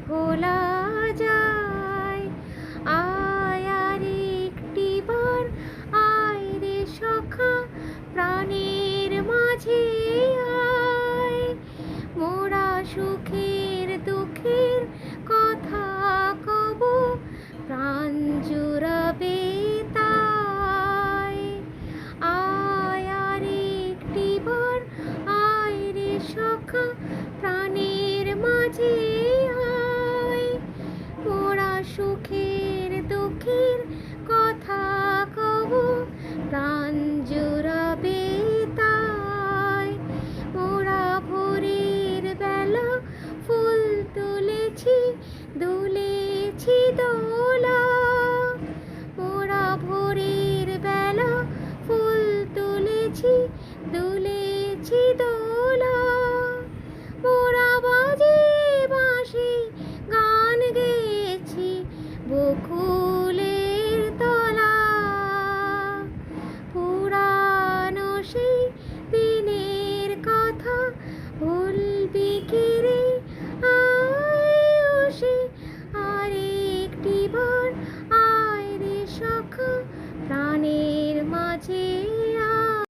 ভোলা যায়। আয় আর একটিবার আয় রে সখা, প্রাণের মাঝে আয়। মোরা সুখের দুঃখের কথা কব, প্রাণ জুড়াবে তাই। আয় আর একটিবার আয় রে সখা, প্রাণের মাঝে আয়। মোরা সুখের দুঃখের কথা কব, প্রাণ জুড়াবে তাই। মোরা ভোরের বেলা ফুল তুলেছি, দুলেছি দোলা। মোরা ভোরের বেলা ফুল তুলেছি, দুলে